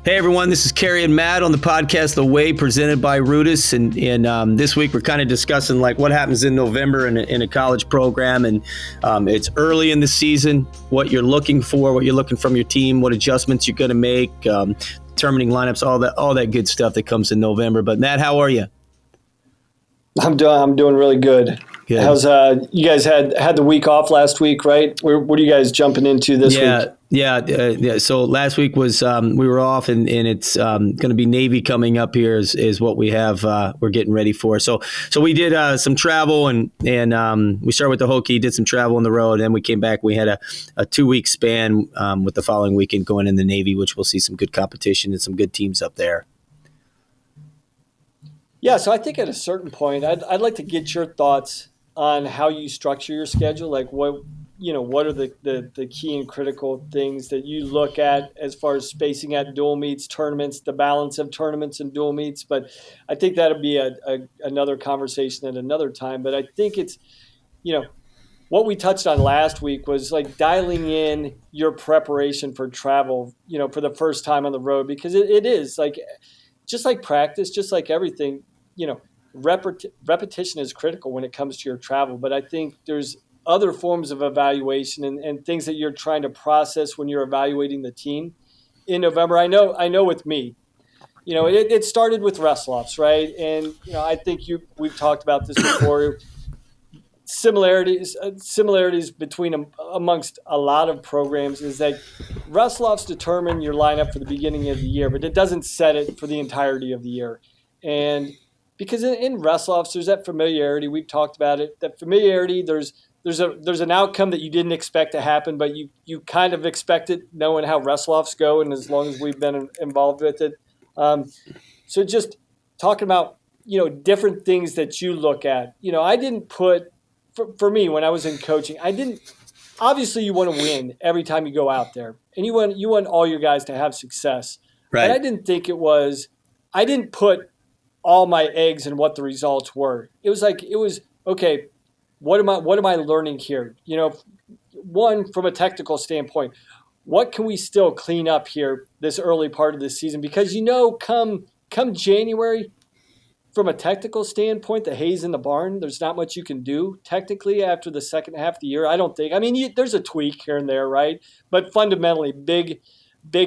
Hey everyone, this is Kerry and Matt on the podcast The Way, presented by RUDIS, and this week we're kind of discussing like what happens in November in a college program, and it's early in the season, what you're looking for, what you're looking from your team, what adjustments you're going to make, determining lineups, all that good stuff that comes in November. But Matt, how are you? I'm doing really good. Good. How's you guys had the week off last week, right? What are you guys jumping into this week? Yeah. So last week was we were off, and it's going to be Navy coming up here is what we have. We're getting ready for. So we did some travel, and we started with the Hokie, did some travel on the road, and then we came back. We had a 2-week span with the following weekend going in the Navy, which we'll see some good competition and some good teams up there. Yeah, so I think at a certain point, I'd like to get your thoughts on how you structure your schedule. Like what are the key and critical things that you look at as far as spacing out dual meets, tournaments, the balance of tournaments and dual meets. But I think that'll be another conversation at another time. But I think it's, what we touched on last week was like dialing in your preparation for travel, for the first time on the road, because it is like, just like practice, just like everything, repetition is critical when it comes to your travel. But I think there's other forms of evaluation and things that you're trying to process when you're evaluating the team in November. I know with me, it started with wrestle-offs, right? And, I think we've talked about this before. Similarities between amongst a lot of programs is that wrestle-offs determine your lineup for the beginning of the year, but it doesn't set it for the entirety of the year. And because in wrestle-offs, there's that familiarity. We've talked about it. That familiarity, there's an outcome that you didn't expect to happen, but you kind of expect it, knowing how wrestle-offs go, and as long as we've been involved with it. So just talking about different things that you look at. I didn't put. For me, when I was in coaching, obviously you want to win every time you go out there, and you want all your guys to have success. Right. But I didn't put all my eggs in what the results were. It was okay, what am I learning here? One, from a technical standpoint, what can we still clean up here this early part of the season? Because come January, from a technical standpoint, the hay's in the barn. There's not much you can do technically after the second half of the year, I don't think. I mean, there's a tweak here and there, right? But fundamentally, big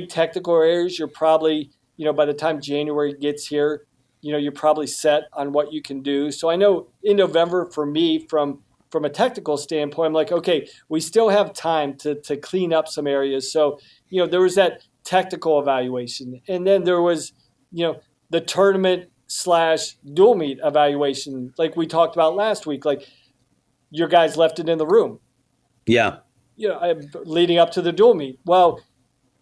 technical areas, you're probably, by the time January gets here, you're probably set on what you can do. So I know in November, for me, from a technical standpoint, I'm like, okay, we still have time to clean up some areas. So, there was that technical evaluation. And then there was, the tournament / dual meet evaluation, like we talked about last week. Like, your guys left it in the room. Yeah. Leading up to the dual meet. Well,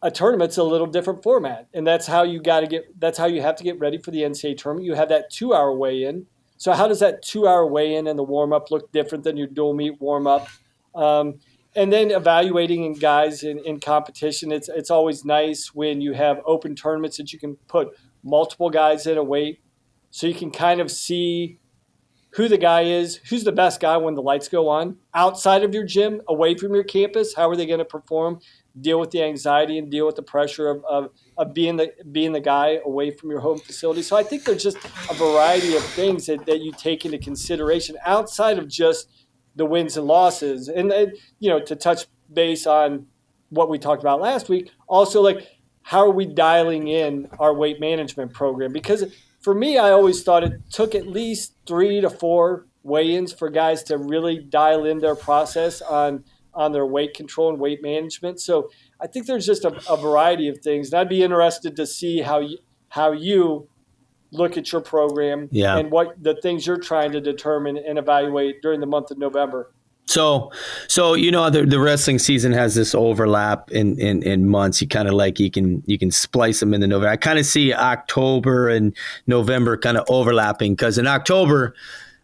a tournament's a little different format, and that's how you have to get ready for the NCAA tournament. You have that 2-hour weigh-in. So how does that 2-hour weigh-in and the warm-up look different than your dual meet warm-up? And then evaluating guys in competition. It's always nice when you have open tournaments that you can put multiple guys in a weight, so you can kind of see who the guy is, who's the best guy when the lights go on, outside of your gym, away from your campus. How are they going to perform? Deal with the anxiety and deal with the pressure of being the guy away from your home facility. So I think there's just a variety of things that you take into consideration outside of just the wins and losses. And to touch base on what we talked about last week, also like how are we dialing in our weight management program? Because for me, I always thought it took at least 3 to 4 weigh-ins for guys to really dial in their process on their weight control and weight management. So I think there's just a variety of things. And I'd be interested to see how you look at your program and what the things you're trying to determine and evaluate during the month of November. So the wrestling season has this overlap in months. You kind of like you can splice them into November. I kind of see October and November kind of overlapping, because in October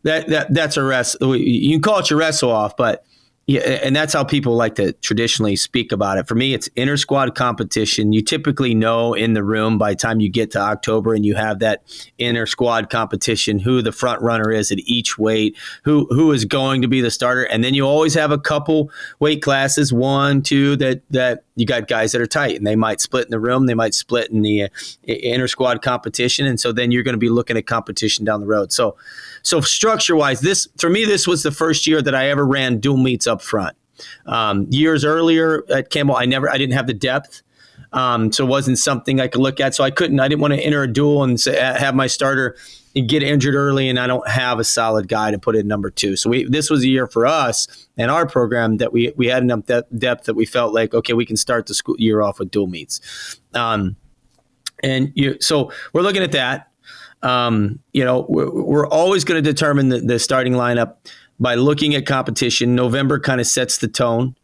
that's a rest. You can call it your wrestle off, but Yeah, and that's how people like to traditionally speak about it. For me, it's inter squad competition. You typically know in the room by the time you get to October and you have that inter squad competition who the front runner is at each weight, who is going to be the starter, and then you always have a couple weight classes, 1, 2 that you got guys that are tight, and they might split in the room, they might split in the inter squad competition, and so then you're going to be looking at competition down the road. So structure wise, this was the first year that I ever ran dual meets up front. Years earlier at Campbell, I didn't have the depth. So it wasn't something I could look at. So I didn't want to enter a duel and have my starter get injured early, and I don't have a solid guy to put in number 2. So this was a year for us and our program that we had enough depth that we felt like, okay, we can start the school year off with dual meets. So we're looking at that. We're always going to determine the starting lineup by looking at competition. November kind of sets the tone.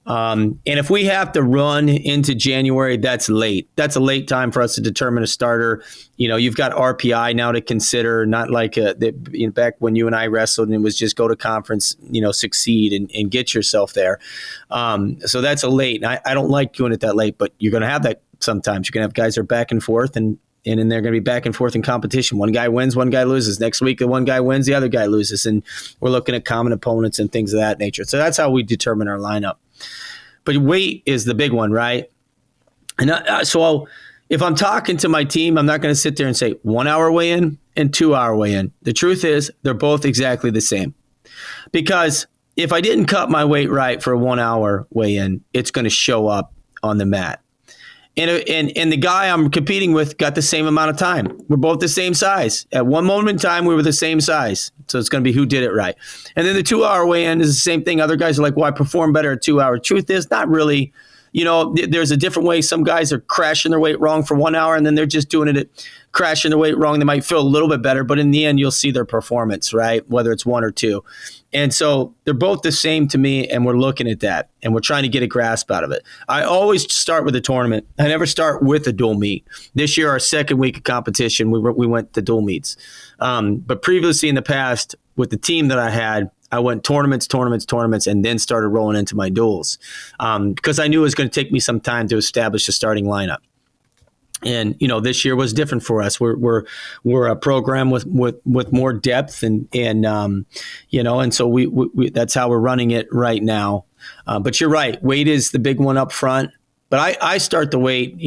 And if we have to run into January, that's late. That's a late time for us to determine a starter. You've got RPI now to consider, not like back when you and I wrestled and it was just go to conference, succeed and get yourself there. So that's a late. And I don't like doing it that late, but you're going to have that sometimes. You're going to have guys that are back and forth and then they're going to be back and forth in competition. One guy wins, one guy loses. Next week, the one guy wins, the other guy loses. And we're looking at common opponents and things of that nature. So that's how we determine our lineup. But weight is the big one, right? And so if I'm talking to my team, I'm not going to sit there and say 1 hour weigh-in and 2 hour weigh-in. The truth is they're both exactly the same. Because if I didn't cut my weight right for a 1 hour weigh-in, it's going to show up on the mat. And the guy I'm competing with got the same amount of time. We're both the same size. At one moment in time, we were the same size. So it's going to be who did it right. And then the 2 hour weigh-in is the same thing. Other guys are like, well, I perform better at 2 hour. Truth is, not really. There's a different way. Some guys are crashing their weight wrong for 1 hour, and then they're just doing it at crashing their weight wrong. They might feel a little bit better, but in the end, you'll see their performance, right? Whether it's 1 or 2. And so they're both the same to me, and we're looking at that, and we're trying to get a grasp out of it. I always start with a tournament. I never start with a dual meet. This year, our second week of competition, we went to dual meets. But previously in the past, with the team that I had, I went tournaments, and then started rolling into my duels because I knew it was going to take me some time to establish a starting lineup. And this year was different for us. We're a program with more depth, and so we that's how we're running it right now. But you're right, weight is the big one up front. But I start the weight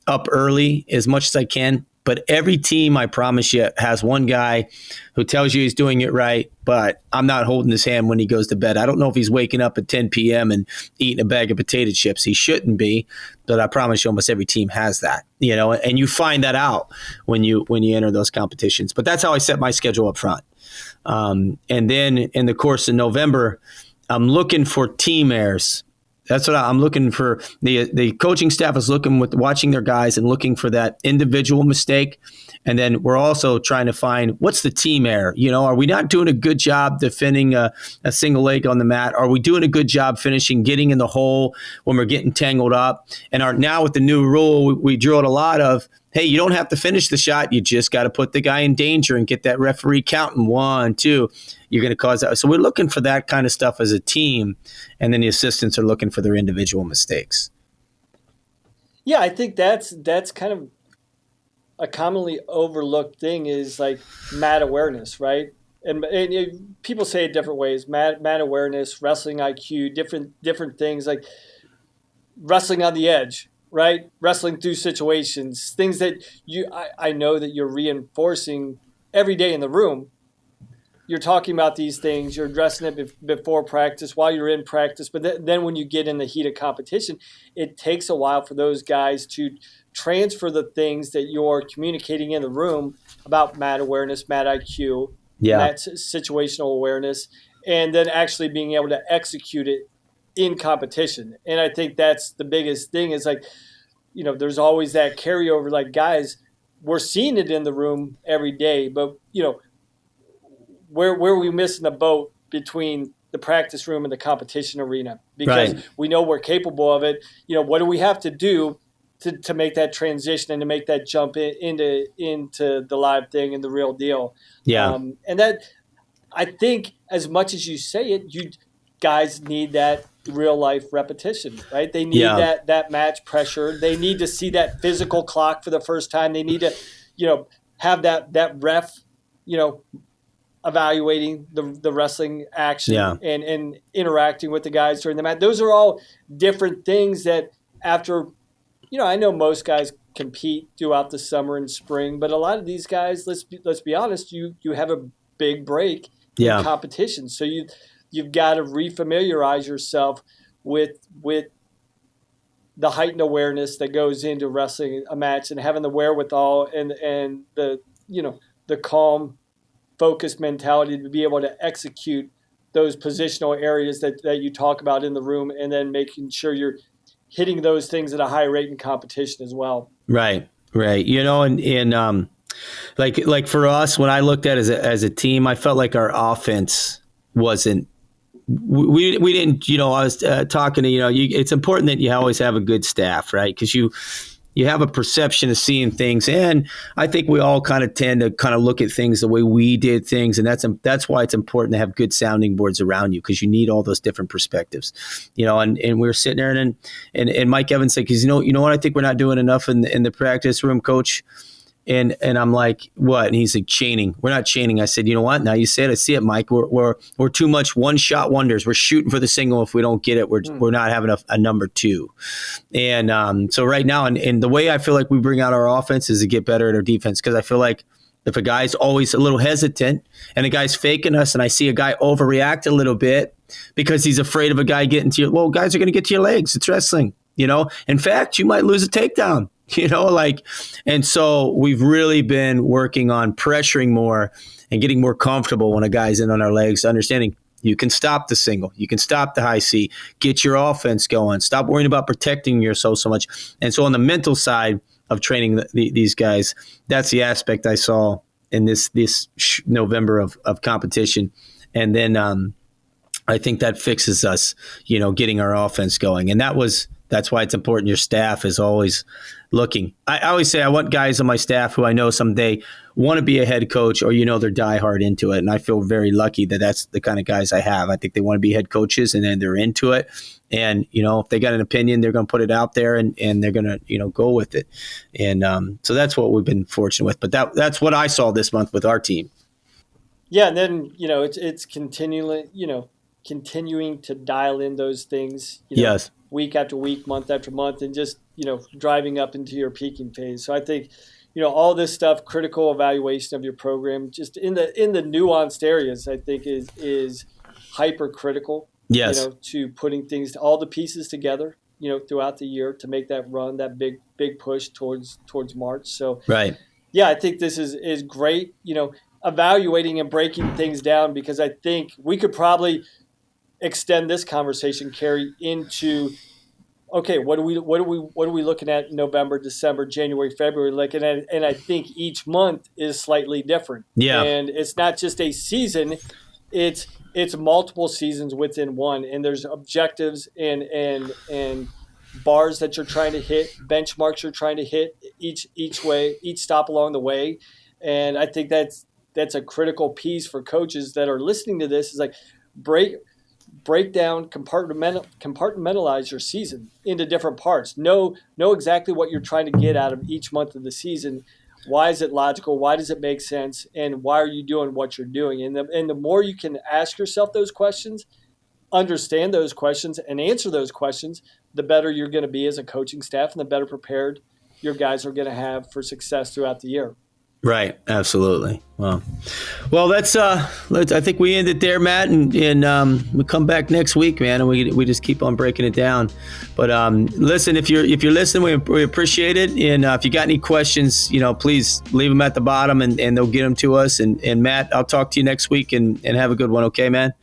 up early as much as I can. But every team, I promise you, has one guy who tells you he's doing it right, but I'm not holding his hand when he goes to bed. I don't know if he's waking up at 10 p.m. and eating a bag of potato chips. He shouldn't be, but I promise you almost every team has that, and you find that out when you enter those competitions. But that's how I set my schedule up front. And then in the course of November, I'm looking for team airs. That's what I'm looking for. The coaching staff is watching their guys and looking for that individual mistake. And then we're also trying to find what's the team error. Are we not doing a good job defending a single leg on the mat? Are we doing a good job getting in the hole when we're getting tangled up? And now with the new rule, we drilled a lot of, hey, you don't have to finish the shot. You just got to put the guy in danger and get that referee counting 1, 2. You're going to cause that. So we're looking for that kind of stuff as a team, and then the assistants are looking for their individual mistakes. Yeah, I think that's kind of a commonly overlooked thing is like mat awareness, right? And people say it different ways. Mat awareness, wrestling IQ, different things like wrestling on the edge, right? Wrestling through situations, things that I know that you're reinforcing every day in the room. You're talking about these things, you're addressing it before practice, while you're in practice, but then when you get in the heat of competition, it takes a while for those guys to transfer the things that you're communicating in the room about mat awareness, mat IQ, mat situational awareness, and then actually being able to execute it in competition. And I think that's the biggest thing is like, there's always that carryover, like guys, we're seeing it in the room every day, but where are we missing the boat between the practice room and the competition arena? Because we know we're capable of it. What do we have to do to make that transition and to make that jump into the live thing and the real deal? Yeah. And that, I think, as much as you say it, guys need that real life repetition, right? They need Yeah. that match pressure. They need to see that physical clock for the first time. They need to, you know, have that ref, you know, evaluating the wrestling Yeah. action and interacting with the guys during the match. Those are all different things that after, I know most guys compete throughout the summer and spring, but a lot of these guys, let's be honest, you have a big break in Yeah. competition. So you've got to refamiliarize yourself with the heightened awareness that goes into wrestling a match and having the wherewithal and the the calm focused mentality to be able to execute those positional areas that you talk about in the room, and then making sure you're hitting those things at a high rate in competition as well. Right. Right. And like for us, when I looked at it as a team, I felt like our offense wasn't. We didn't. I was talking to it's important that you always have a good staff, right? Because you have a perception of seeing things, and I think we all kind of tend to kind of look at things the way we did things, and that's why it's important to have good sounding boards around you, because you need all those different perspectives, and we were sitting there, and Mike Evans said, because you know what, I think we're not doing enough in the practice room, coach. And I'm like, what? And he's like, chaining. We're not chaining. I said, you know what? Now you say it. I see it, Mike. We're too much one shot wonders. We're shooting for the single. If we don't get it, we're not having a number two. And so right now, and the way I feel like we bring out our offense is to get better at our defense, because I feel like if a guy's always a little hesitant and a guy's faking us, and I see a guy overreact a little bit because he's afraid of a guy getting to you. Well, guys are going to get to your legs. It's wrestling. In fact, you might lose a takedown. And so we've really been working on pressuring more and getting more comfortable when a guy's in on our legs, understanding you can stop the single, you can stop the high C, get your offense going, stop worrying about protecting yourself so much. And so on the mental side of training these guys, that's the aspect I saw in this November of competition. And then I think that fixes us, getting our offense going. And that's why it's important. Your staff is always looking. I always say I want guys on my staff who I know someday want to be a head coach, or they're diehard into it. And I feel very lucky that that's the kind of guys I have. I think they want to be head coaches, and then they're into it. And if they got an opinion, they're going to put it out there, and they're going to go with it. And so that's what we've been fortunate with. But that's what I saw this month with our team. Yeah, and then it's continuing to dial in those things. Yes. Week after week, month after month, and just driving up into your peaking phase. So I think all this stuff, critical evaluation of your program, just in the nuanced areas, I think is hyper critical. Yes. To putting all the pieces together, throughout the year to make that run, that big push towards March. So right. Yeah, I think this is great. Evaluating and breaking things down, because I think we could probably extend this conversation, Carrie, into okay, what are we looking at in November, December, January, February? And I think each month is slightly different. Yeah. And it's not just a season; it's multiple seasons within one. And there's objectives and bars that you're trying to hit, benchmarks you're trying to hit each way, each stop along the way. And I think that's a critical piece for coaches that are listening to this. Is like break down, compartmentalize your season into different parts. Know exactly what you're trying to get out of each month of the season. Why is it logical? Why does it make sense? And why are you doing what you're doing? And the more you can ask yourself those questions, understand those questions, and answer those questions, the better you're going to be as a coaching staff, and the better prepared your guys are going to have for success throughout the year. Right. Absolutely. Well, that's I think we end it there, Matt, and we come back next week, man, and we just keep on breaking it down. But listen, if you're listening, we appreciate it. And if you got any questions, please leave them at the bottom, and they'll get them to us. And Matt, I'll talk to you next week, and have a good one. Okay, man.